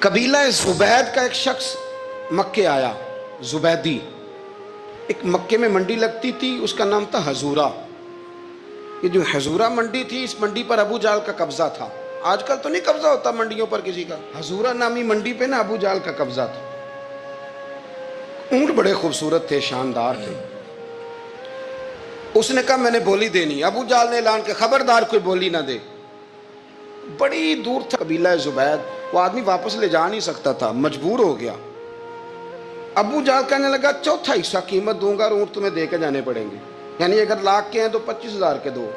قبیلہ زبید کا ایک شخص مکے آیا، زبیدی۔ ایک مکے میں منڈی لگتی تھی، اس کا نام تھا حضورہ۔ یہ جو حضورہ منڈی تھی، اس منڈی پر ابو جہل کا قبضہ تھا۔ آج کل تو نہیں قبضہ ہوتا منڈیوں پر کسی کا، حضورہ نامی منڈی پہ نا ابو جہل کا قبضہ تھا۔ اونٹ بڑے خوبصورت تھے، شاندار تھے۔ اس نے کہا میں نے بولی دینی۔ ابو جہل نے اعلان کیا خبردار کوئی بولی نہ دے۔ بڑی دور تھا قبیلہ زبید، وہ آدمی واپس لے جا نہیں سکتا تھا، مجبور ہو گیا۔ ابو جہل کہنے لگا چوتھا حصہ قیمت دوں گا اور اونٹ تمہیں دے کے جانے پڑیں گے، یعنی اگر لاکھ کے ہیں تو 25,000 کے دو۔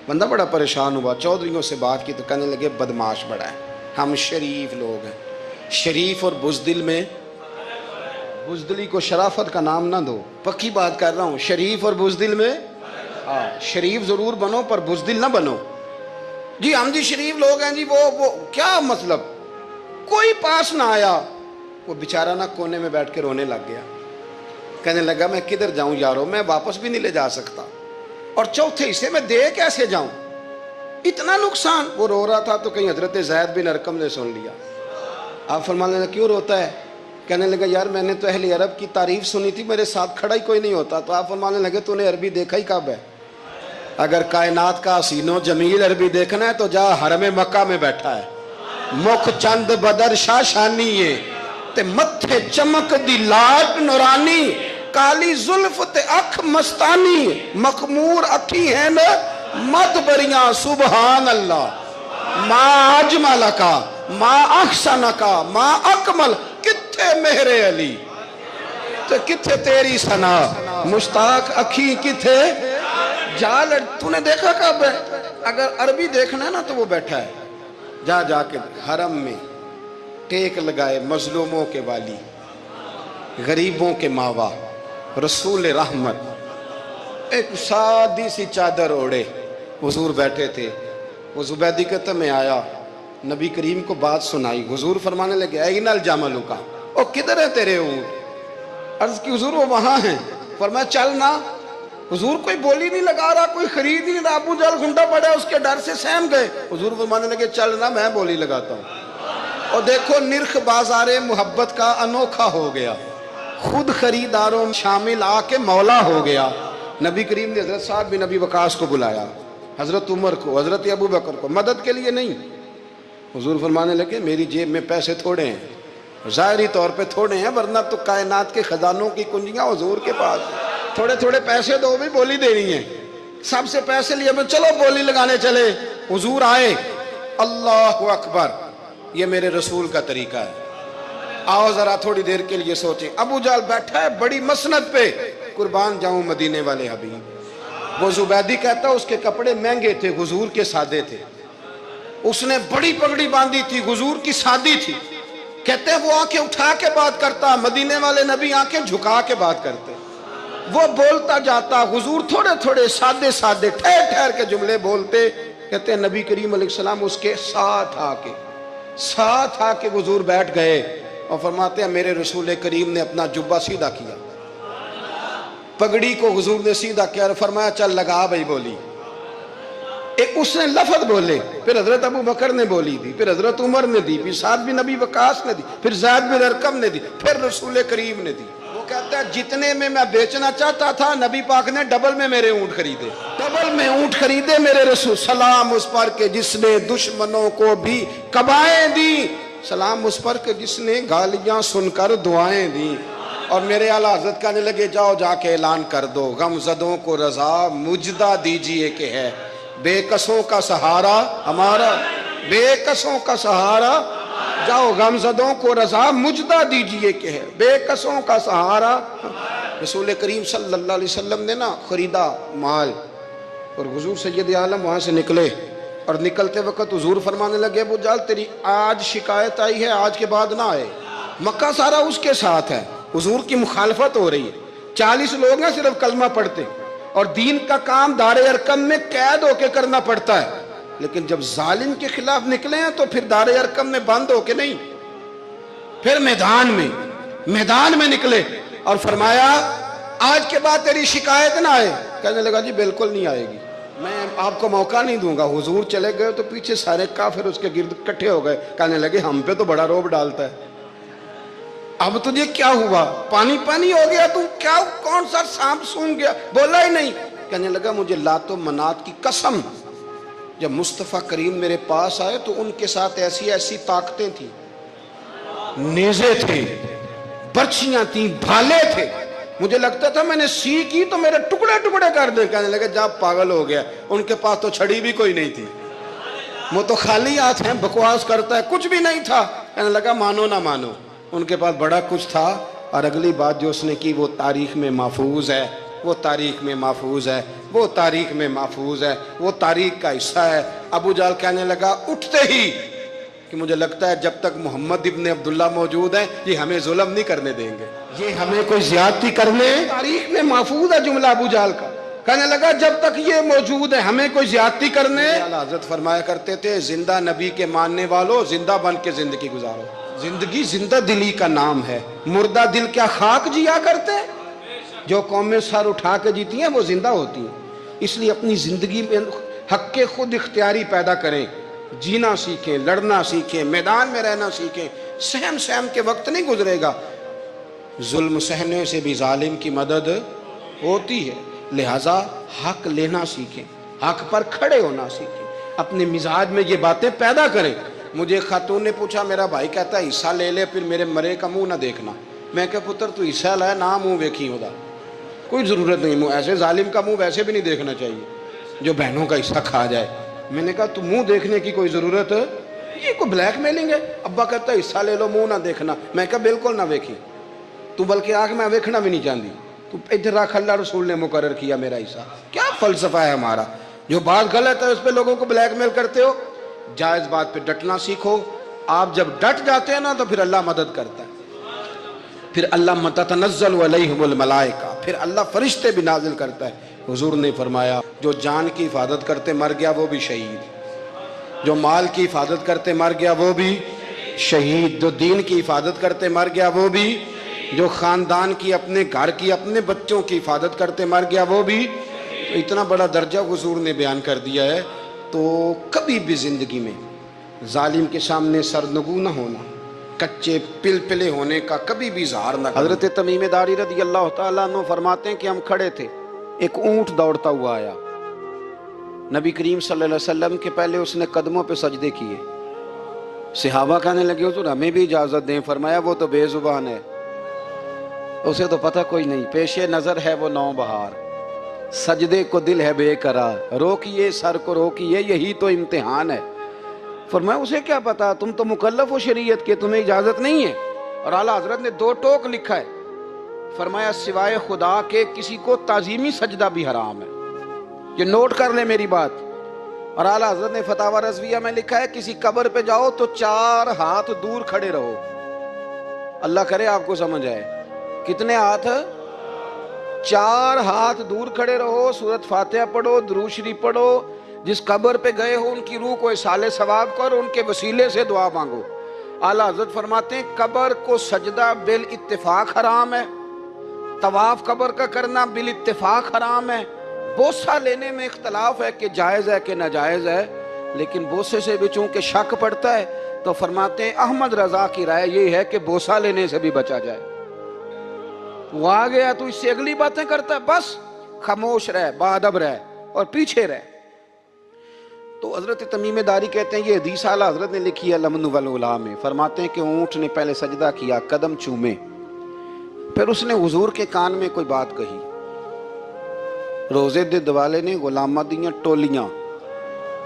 بندہ بڑا پریشان ہوا، چودھریوں سے بات کی تو کہنے لگے بدماش بڑا ہے، ہم شریف لوگ ہیں، شریف اور بزدل میں، بزدلی کو شرافت کا نام نہ دو، پکی بات کر رہا ہوں، شریف اور بزدل میں شریف ضرور بنو پر بزدل نہ بنو۔ جی ہم جی شریف لوگ ہیں جی، وہ کیا مطلب؟ کوئی پاس نہ آیا، وہ بیچارہ نہ کونے میں بیٹھ کے رونے لگ گیا، کہنے لگا میں کدھر جاؤں یارو، میں واپس بھی نہیں لے جا سکتا، اور چوتھے حصے میں دے کیسے جاؤں، اتنا نقصان۔ وہ رو رہا تھا تو کہیں حضرت زید بن ارقم نے سن لیا۔ آپ فرمانے لگے کیوں روتا ہے؟ کہنے لگا یار میں نے تو اہل عرب کی تعریف سنی تھی، میرے ساتھ کھڑا ہی کوئی نہیں ہوتا۔ تو آپ فرمانے لگے تو نے عربی دیکھا ہی کب ہے؟ اگر کائنات کا حسین و جمیل عربی دیکھنا ہے تو جا حرم مکہ میں بیٹھا ہے، مکھ چند بدر شاہ شانی ہے تے متھے چمک دی لاٹ نورانی، کالی زلف تے اکھ مستانی، مخمور اکھی ہیں نا مت بریاں سبحان اللہ، ما اجمل کا ما احسن کا ما اکمل، کتھے مہر علی تے کتھے تیری ثنا، مشتاق اکھی کتھے جال۔ تو نے دیکھا کب ہے؟ اگر عربی دیکھنا ہے نا تو وہ بیٹھا ہے، جا جا کے حرم میں ٹیک لگائے، مظلوموں کے والی، غریبوں کے ماوا، رسول رحمت، ایک سادی سی چادر اوڑے حضور بیٹھے تھے۔ وہ زبیدی کہتا میں آیا، نبی کریم کو بات سنائی، حضور فرمانے لگے این الجمل کا، او کدھر ہے تیرے اونٹ؟ عرض کی حضور وہ وہاں ہیں۔ فرمایا چل نہ۔ حضور کوئی بولی نہیں لگا رہا، کوئی خرید نہیں رہا، ابو جہل گھنٹا پڑا، اس کے ڈر سے سہم گئے۔ حضور فرمانے لگے چل نہ، میں بولی لگاتا ہوں۔ اور دیکھو نرخ بازار محبت کا انوکھا ہو گیا، خود خریداروں شامل آ کے مولا ہو گیا۔ نبی کریم نے حضرت سعد بن ابی وقاص کو بلایا، حضرت عمر کو، حضرت ابو بکر کو، مدد کے لیے نہیں۔ حضور فرمانے لگے میری جیب میں پیسے تھوڑے ہیں، ظاہری طور پہ تھوڑے ہیں، ورنہ تو کائنات کے خزانوں کی کنجیاں حضور کے پاس، تھوڑے تھوڑے پیسے دو بھی بولی دینی ہے۔ سب سے پیسے لیے چلو بولی لگانے چلے۔ حضور آئے، اللہ اکبر، یہ میرے رسول کا طریقہ ہے، آؤ ذرا تھوڑی دیر کے لیے سوچیں۔ ابو جہل بیٹھا ہے بڑی مسند پہ، قربان جاؤں مدینے والے حبیب۔ وہ زبیدی کہتا اس کے کپڑے مہنگے تھے، حضور کے سادے تھے، اس نے بڑی پگڑی باندھی تھی، حضور کی سادی تھی۔ کہتے ہیں وہ آنکھیں اٹھا کے بات کرتا، مدینے والے نبی آنکھیں جھکا کے بات کرتے۔ وہ بولتا جاتا، حضور تھوڑے تھوڑے سادے سادے ٹھہر ٹھہر کے جملے بولتے۔ کہتے ہیں نبی کریم علیہ السلام اس کے ساتھ آ کے حضور بیٹھ گئے اور فرماتے ہیں میرے رسول کریم نے اپنا جبہ سیدھا کیا، پگڑی کو حضور نے سیدھا کیا اور فرمایا چل لگا بھائی بولی۔ ایک اس نے لفظ بولے، پھر حضرت ابو بکر نے بولی دی، پھر حضرت عمر نے دی، پھر سعد بن ابی وقاص نے دی، پھر زید بن ارقم نے دی، پھر رسول کریم نے دی۔ وہ کہتا ہے جتنے میں بیچنا چاہتا تھا نبی پاک نے ڈبل میں میرے اونٹ خریدے، ڈبل میں اونٹ خریدے میرے رسول۔ سلام اس پر کہ جس نے دشمنوں کو بھی قبائیں دی، سلام اس پر کہ جس نے گالیاں سن کر دعائیں دی۔ اور میرے اعلیٰ حضرت کہنے لگے جاؤ جا کے اعلان کر دو، غم زدوں کو رضا مجدہ دیجئے کہ ہے بے کسوں کا سہارا ہمارا، بے کسوں کا سہارا، جاؤ غم زدوں کو رضا مجدہ دیجئے کہ ہے بے کسوں کا سہارا۔ رسول کریم صلی اللہ علیہ وسلم نے نا خریدا مال، اور حضور سید عالم وہاں سے نکلے، اور نکلتے وقت حضور فرمانے لگے ابو جہل تیری آج شکایت آئی ہے، آج کے بعد نہ آئے، مکہ سارا اس کے ساتھ ہے، حضور کی مخالفت ہو رہی ہے، 40 لوگ ہیں صرف کلمہ پڑھتے، اور دین کا کام دار ارقم میں قید ہو کے کرنا پڑتا ہے، لیکن جب ظالم کے خلاف نکلے ہیں تو پھر دار ارقم میں بند ہو کے نہیں، پھر میدان میں نکلے اور فرمایا آج کے بعد تیری شکایت نہ آئے۔ کہنے لگا جی بالکل نہیں آئے گی، آپ کو موقع نہیں دوں گا. حضور چلے گئے تو پیچھے سارے کافر اس کے گرد اکٹھے ہو گئے, کہنے لگے ہم پہ تو بڑا روب ڈالتا ہے, اب تجھے کیا ہوا, پانی پانی ہو گیا, تو کیا کون سا سانپ سونگ گیا, بولا ہی نہیں. کہنے لگا مجھے لات و منات کی قسم, جب مصطفیٰ کریم میرے پاس آئے تو ان کے ساتھ ایسی ایسی طاقتیں تھیں, نیزے تھے, برچیاں تھیں, بھالے تھے, مجھے لگتا تھا میں نے سی کی تو میرے ٹکڑے ٹکڑے کر دیں. کہنے لگے جب پاگل ہو گیا, ان کے پاس تو چھڑی بھی کوئی نہیں تھی, وہ تو خالی ہاتھ ہیں, بکواس کرتا ہے, کچھ بھی نہیں تھا. کہنے لگا مانو نہ مانو, ان کے پاس بڑا کچھ تھا. اور اگلی بات جو اس نے کی وہ تاریخ میں محفوظ ہے, وہ تاریخ میں محفوظ ہے, وہ تاریخ میں محفوظ ہے, وہ تاریخ کا حصہ ہے. ابو جہل کہنے لگا اٹھتے ہی کہ مجھے لگتا ہے جب تک محمد ابن عبداللہ موجود ہیں یہ ہمیں ظلم نہیں کرنے دیں گے, یہ ہمیں کوئی زیادتی کرنے, تاریخ میں محفوظ ہے جملہ ابو جہل کا. کہنے لگا جب تک یہ موجود ہے ہمیں کوئی زیادتی کرنے. حضرت فرمایا کرتے تھے زندہ نبی کے ماننے والوں زندہ بن کے زندگی گزارو. زندگی زندہ دلی کا نام ہے, مردہ دل کیا خاک جیا کرتے. جو قومیں سر اٹھا کے جیتی ہیں وہ زندہ ہوتی ہیں. اس لیے اپنی زندگی میں حق کے خود اختیاری پیدا کریں, جینا سیکھیں, لڑنا سیکھیں, میدان میں رہنا سیکھیں. سہم سہم کے وقت نہیں گزرے گا, ظلم سہنے سے بھی ظالم کی مدد ہوتی ہے. لہٰذا حق لینا سیکھیں, حق پر کھڑے ہونا سیکھیں, اپنے مزاج میں یہ باتیں پیدا کریں. مجھے خاتون نے پوچھا, میرا بھائی کہتا ہے حصہ لے لے پھر میرے مرے کا منہ نہ دیکھنا. میں کہا پتر تو حصہ لائے نہ منہ ویکھی ہوتا, کوئی ضرورت نہیں, منہ ایسے ظالم کا منہ ویسے بھی نہیں دیکھنا چاہیے جو بہنوں کا حصہ کھا جائے. میں نے کہا تو منہ دیکھنے کی کوئی ضرورت, یہ کوئی بلیک میلنگ ہے. ابا کہتا ہے حصہ لے لو منہ نہ دیکھنا. میں کہا بالکل نہ ویکھی, تو بلکہ آنکھ میں ویکھنا بھی نہیں چاہتی, تو ادھر رکھ, اللہ رسول نے مقرر کیا میرا حصہ. کیا فلسفہ ہے ہمارا, جو بات غلط ہے اس پہ لوگوں کو بلیک میل کرتے ہو. جائز بات پہ ڈٹنا سیکھو. آپ جب ڈٹ جاتے ہیں نا تو پھر اللہ مدد کرتا ہے, پھر اللہ تتنزل علیہم الملائکہ, پھر اللہ فرشتے بھی نازل کرتا ہے. حضور نے فرمایا جو جان کی حفاظت کرتے مر گیا وہ بھی شہید, جو مال کی حفاظت کرتے مر گیا وہ بھی شہید, جو دین کی حفاظت کرتے مر گیا وہ بھی, جو خاندان کی, اپنے گھر کی, اپنے بچوں کی حفاظت کرتے مر گیا وہ بھی. اتنا بڑا درجہ حضور نے بیان کر دیا ہے. تو کبھی بھی زندگی میں ظالم کے سامنے سرنگو نہ ہونا, کچے پلپلے ہونے کا کبھی بھی اظہار نہ کرنا. حضرت تمیم داری رضی اللہ تعالیٰ عنہ فرماتے ہیں کہ ہم کھڑے تھے, ایک اونٹ دوڑتا ہوا آیا, نبی کریم صلی اللہ علیہ وسلم کے پہلے اس نے قدموں پہ سجدے کیے. صحابہ کہنے لگے حضور ہمیں بھی اجازت دیں. فرمایا وہ تو بے زبان ہے, اسے تو پتہ کوئی نہیں, پیش نظر ہے وہ نو بہار, سجدے کو دل ہے بے قرار, روکیے سر کو روکیے یہی تو امتحان ہے. فرمایا اسے کیا پتا, تم تو مکلف ہو شریعت کے, تمہیں اجازت نہیں ہے. اور اعلیٰ حضرت نے 2 ٹوک لکھا ہے, فرمایا سوائے خدا کے کسی کو تعظیمی سجدہ بھی حرام ہے. یہ نوٹ کر لیں میری بات. اور اعلیٰ حضرت نے فتاوی رضویہ میں لکھا ہے کسی قبر پہ جاؤ تو 4 ہاتھ دور کھڑے رہو. اللہ کرے آپ کو سمجھ آئے, کتنے ہاتھ, 4 ہاتھ دور کھڑے رہو, سورت فاتحہ پڑھو, درود شریف پڑھو, جس قبر پہ گئے ہو ان کی روح کو اصال ثواب کرو, ان کے وسیلے سے دعا مانگو. اعلیٰ حضرت فرماتے ہیں قبر کو سجدہ بالاتفاق حرام ہے, طواف قبر کا کرنا بالاتفاق حرام ہے. بوسہ لینے میں اختلاف ہے کہ جائز ہے کہ ناجائز ہے, لیکن بوسے سے بھی چونکہ شک پڑتا ہے تو فرماتے ہیں احمد رضا کی رائے یہ ہے کہ بوسہ لینے سے بھی بچا جائے. وہ آ گیا تو اس سے اگلی باتیں کرتا ہے, بس خاموش رہ, باادب رہ اور پیچھے رہ. تو حضرت تمیم داری کہتے ہیں یہ حدیث اعلیٰ حضرت نے لکھی ہے لمن والعلا میں. فرماتے ہیں کہ اونٹ نے پہلے سجدہ کیا, قدم چومے, پھر اس نے حضور کے کان میں کوئی بات کہی. روزے دے دوالے نے غلامہ دیاں ٹولیاں,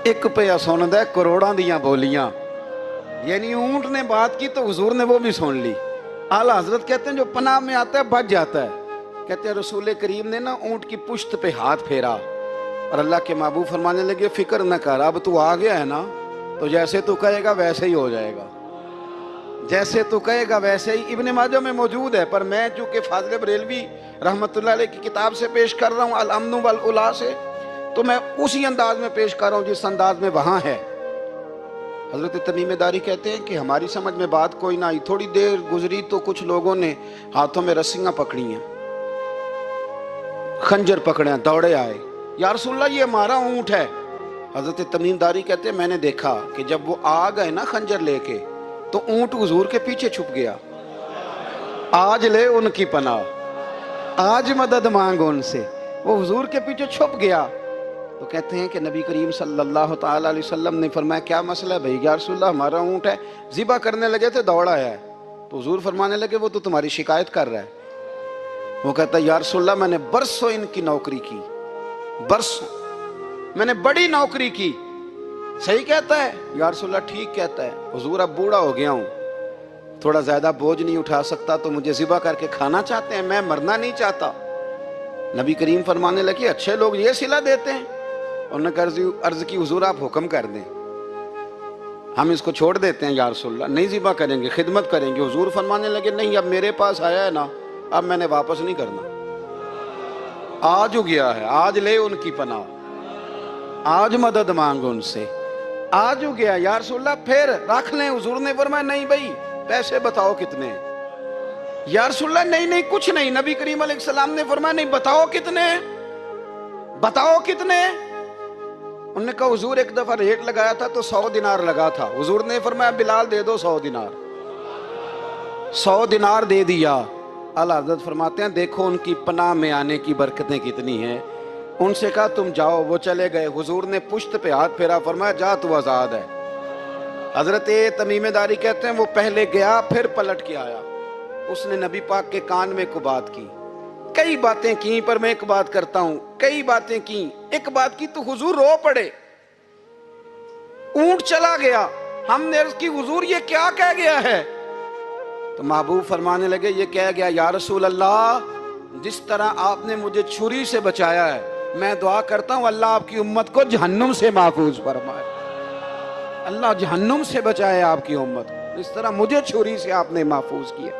ایک پیا سن دے کروڑاں دیاں بولیاں. یعنی اونٹ نے بات کی تو حضور نے وہ بھی سن لی. اعلیٰ حضرت کہتے ہیں جو پناہ میں آتا ہے بچ جاتا ہے. کہتے ہیں رسول کریم نے نا اونٹ کی پشت پہ ہاتھ پھیرا اور اللہ کے محبوب فرمانے لگے فکر نہ کر, اب تو آ گیا ہے نا تو جیسے تو کہے گا ویسے ہی ہو جائے گا, جیسے تو کہے گا ویسے ہی. ابن ماجہ میں موجود ہے, پر میں چونکہ فاضل بریلوی رحمۃ اللہ علیہ کی کتاب سے پیش کر رہا ہوں الامن والعلا سے, تو میں اسی انداز میں پیش کر رہا ہوں جس انداز میں وہاں ہے. حضرت تمیم داری کہتے ہیں کہ ہماری سمجھ میں بات کوئی نہ آئی. تھوڑی دیر گزری تو کچھ لوگوں نے ہاتھوں میں رسیاں پکڑی ہیں, خنجر پکڑے ہیں, دوڑے آئے, یا رسول اللہ یہ ہمارا اونٹ ہے. حضرت تمیم داری کہتے ہیں میں نے دیکھا کہ جب وہ آ گئے نا خنجر لے کے تو اونٹ حضور کے پیچھے چھپ گیا. آج لے ان کی پناہ، آج مدد مانگ ان سے. وہ حضور کے پیچھے چھپ گیا. تو کہتے ہیں کہ نبی کریم صلی اللہ تعالی علیہ وسلم نے فرمایا کیا مسئلہ ہے بھائی؟ یا رسول اللہ ہمارا اونٹ ہے. ذبح کرنے لگے تھے دوڑ آیا ہے. تو حضور فرمانے لگے وہ تو تمہاری شکایت کر رہا ہے. وہ کہتا ہے یا رسول اللہ میں نے برسوں ان کی نوکری کی، برسوں میں نے بڑی نوکری کی. صحیح کہتا ہے یا رسول اللہ؟ ٹھیک کہتا ہے. حضور اب بوڑھا ہو گیا ہوں، تھوڑا زیادہ بوجھ نہیں اٹھا سکتا، تو مجھے ذبح کر کے کھانا چاہتے ہیں، میں مرنا نہیں چاہتا. نبی کریم فرمانے لگے اچھے لوگ یہ صلہ دیتے ہیں. انہوں نے عرض کی حضور آپ حکم کر دیں، ہم اس کو چھوڑ دیتے ہیں یا رسول اللہ، نہیں ذبح کریں گے، خدمت کریں گے. حضور فرمانے لگے نہیں، اب میرے پاس آیا ہے نا، اب میں نے واپس نہیں کرنا. آج ہو گیا ہے، آج لے ان کی پناہ، آج مدد مانگ ان سے. آج ہو گیا یا رسول اللہ پھر رکھ لیں. حضور نے فرمایا نہیں بھائی پیسے بتاؤ کتنے ہیں. یا رسول اللہ نہیں نہیں کچھ نہیں. نبی کریم علیہ السلام نے فرمایا نہیں بتاؤ کتنے، بتاؤ کتنے. انہوں نے کہا حضور ایک دفعہ ریٹ لگایا تھا تو 100 دینار لگا تھا. حضور نے فرمایا بلال دے دو 100 دینار. 100 دینار دے دیا. اعلیٰ حضرت فرماتے ہیں دیکھو ان کی پناہ میں آنے کی برکتیں کتنی ہیں. ان سے کہا تم جاؤ، وہ چلے گئے. حضور نے پشت پہ ہاتھ پھیرا، فرمایا جا تو آزاد ہے. حضرت تمیم داری کہتے ہیں وہ پہلے گیا پھر پلٹ کے آیا. اس نے نبی پاک کے کان میں کو بات کی، کئی باتیں کی، پر میں ایک بات کرتا ہوں، کئی باتیں کی. ایک بات کی تو حضور رو پڑے. اونٹ چلا گیا. ہم نے عرض کی حضور یہ کیا کہہ گیا ہے؟ تو محبوب فرمانے لگے یہ کہہ گیا یا رسول اللہ جس طرح آپ نے مجھے چھری سے بچایا ہے، میں دعا کرتا ہوں اللہ آپ کی امت کو جہنم سے محفوظ فرمائے. اللہ جہنم سے بچائے آپ کی امت کو، اس طرح مجھے چھری سے آپ نے محفوظ کیا.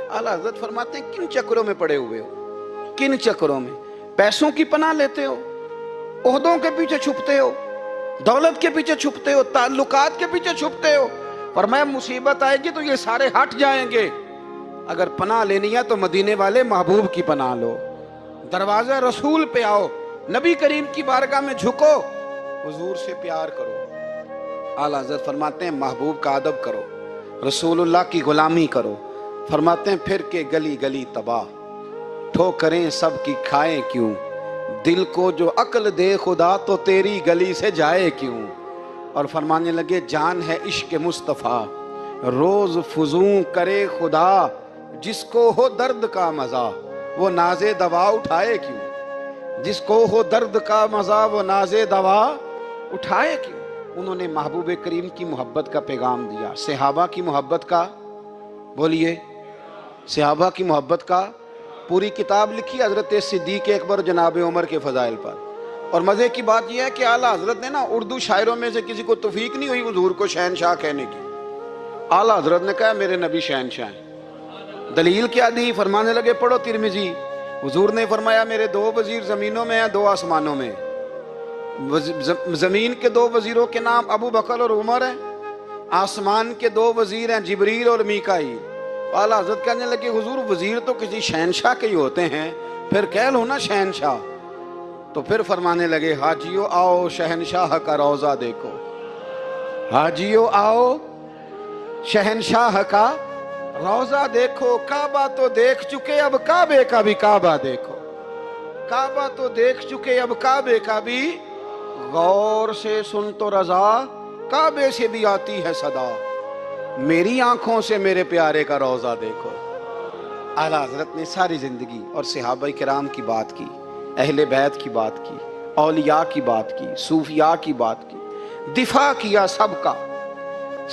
اعلیٰ حضرت فرماتے ہیں کن چکروں میں پڑے ہوئے ہو، کن چکروں میں؟ پیسوں کی پناہ لیتے ہو، عہدوں کے پیچھے چھپتے ہو، دولت کے پیچھے چھپتے ہو، تعلقات کے پیچھے چھپتے ہو. فرمایا مصیبت آئے گی تو یہ سارے ہٹ جائیں گے. اگر پناہ لینی ہے تو مدینے والے محبوب کی پناہ لو، دروازہ رسول پہ آؤ، نبی کریم کی بارگاہ میں جھکو، حضور سے پیار کرو. اعلیٰ حضرت فرماتے ہیں محبوب کا ادب کرو، رسول اللہ کی غلامی کرو. فرماتے ہیں پھر کے گلی گلی تباہ، ٹھوکریں سب کی کھائیں کیوں، دل کو جو عقل دے خدا تو تیری گلی سے جائے کیوں. اور فرمانے لگے جان ہے عشق مصطفیٰ، روز فزوں کرے خدا، جس کو ہو درد کا مزہ وہ ناز دوا اٹھائے کیوں. جس کو ہو درد کا مزہ وہ ناز دوا اٹھائے کیوں. انہوں نے محبوب کریم کی محبت کا پیغام دیا، صحابہ کی محبت کا، بولیے صحابہ کی محبت کا. پوری کتاب لکھی حضرت صدیق اکبر جناب عمر کے فضائل پر. اور مزے کی بات یہ ہے کہ اعلیٰ حضرت نے نا اردو شاعروں میں سے کسی کو توفیق نہیں ہوئی حضور کو شہنشاہ کہنے کی. اعلیٰ حضرت نے کہا میرے نبی شہنشاہ ہیں. دلیل کیا دی؟ فرمانے لگے پڑھو ترمذی. حضور نے فرمایا میرے 2 وزیر زمینوں میں ہیں، 2 آسمانوں میں. زمین کے 2 وزیروں کے نام ابو بکر اور عمر ہیں، آسمان کے 2 وزیر ہیں جبریل اور میکائیل. اعلیٰ حضرت کہنے لگے حضور وزیر تو کسی شہنشاہ کے ہی ہوتے ہیں، پھر کہہ لو نا شہنشاہ. تو پھر فرمانے لگے حاجیو آؤ شہنشاہ کا روضہ دیکھو، حاجیو آؤ شہنشاہ کا روضہ دیکھو. کعبہ تو دیکھ چکے اب کعبے کا بھی کعبہ دیکھو، کعبہ تو دیکھ چکے اب کعبے کا بھی، غور سے سن تو رضا کعبے سے بھی آتی ہے صدا، میری آنکھوں سے میرے پیارے کا روضہ دیکھو. اعلیٰ حضرت نے ساری زندگی اور صحابہ کرام کی بات کی، اہل بیت کی بات کی، اولیاء کی بات کی، صوفیاء کی بات کی، دفاع کیا سب کا،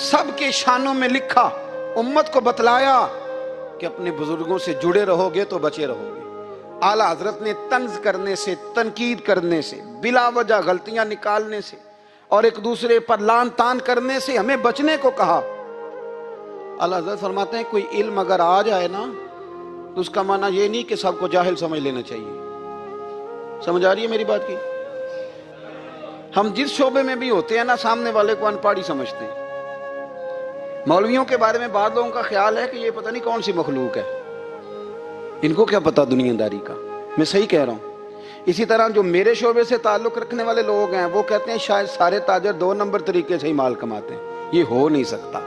سب کے شانوں میں لکھا، امت کو بتلایا کہ اپنے بزرگوں سے جڑے رہو گے تو بچے رہو گے. اعلیٰ حضرت نے طنز کرنے سے، تنقید کرنے سے، بلا وجہ غلطیاں نکالنے سے اور ایک دوسرے پر لان تان کرنے سے ہمیں بچنے کو کہا. اعلیٰ حضرت فرماتے ہیں کوئی علم اگر آ جائے نا تو اس کا معنی یہ نہیں کہ سب کو جاہل سمجھ لینا چاہیے. سمجھ آ رہی ہے میری بات کی؟ ہم جس شعبے میں بھی ہوتے ہیں نا سامنے والے کو ان پڑھ ہی سمجھتے ہیں. مولویوں کے بارے میں بعض لوگوں کا خیال ہے کہ یہ پتہ نہیں کون سی مخلوق ہے، ان کو کیا پتا دنیا داری کا. میں صحیح کہہ رہا ہوں. اسی طرح جو میرے شعبے سے تعلق رکھنے والے لوگ ہیں وہ کہتے ہیں شاید سارے تاجر 2 نمبر طریقے سے ہی مال کماتے ہیں. یہ ہو نہیں سکتا،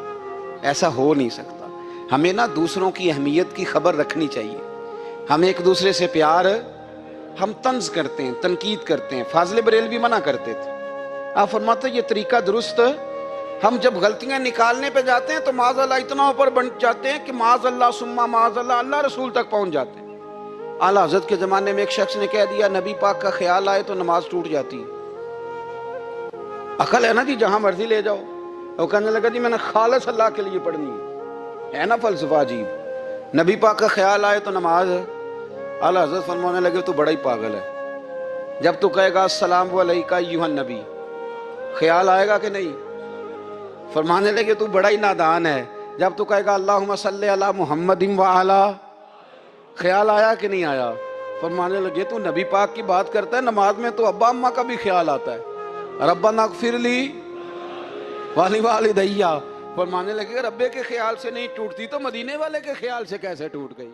ایسا ہو نہیں سکتا. ہمیں نا دوسروں کی اہمیت کی خبر رکھنی چاہیے. ہم ایک دوسرے سے پیار، ہم طنز کرتے ہیں، تنقید کرتے ہیں. فاضل بریلوی منع کرتے تھے. آپ فرماتے یہ طریقہ درست. ہم جب غلطیاں نکالنے پہ جاتے ہیں تو معاذ اللہ اتنا اوپر بن جاتے ہیں کہ معاذ اللہ ثم معاذ اللہ اللہ رسول تک پہنچ جاتے ہیں. اعلیٰ حضرت کے زمانے میں ایک شخص نے کہہ دیا نبی پاک کا خیال آئے تو نماز ٹوٹ جاتی ہے. عقل ہے نا جی، جہاں مرضی لے جاؤ. وہ کہنے لگا جی میں نے خالص اللہ کے لیے پڑھنی ہے نا فلسفہ عجیب. نبی پاک کا خیال آئے تو نماز. اعلیٰ حضرت فرمانے لگے تو بڑا ہی پاگل ہے. جب تو کہے گا السلام علیکہ ایھا النبی، خیال آئے گا کہ نہیں؟ فرمانے لگے تو بڑا ہی نادان ہے. جب تو کہے گا اللہم صلی علی محمد وعلی، خیال آیا کہ نہیں آیا؟ فرمانے لگے تو نبی پاک کی بات کرتا ہے، نماز میں تو ابا اماں کا بھی خیال آتا ہے. ربنا اغفر لی ولوالدیّ. فرمانے لگے ربے کے خیال سے نہیں ٹوٹتی تو مدینے والے کے خیال سے کیسے ٹوٹ گئی؟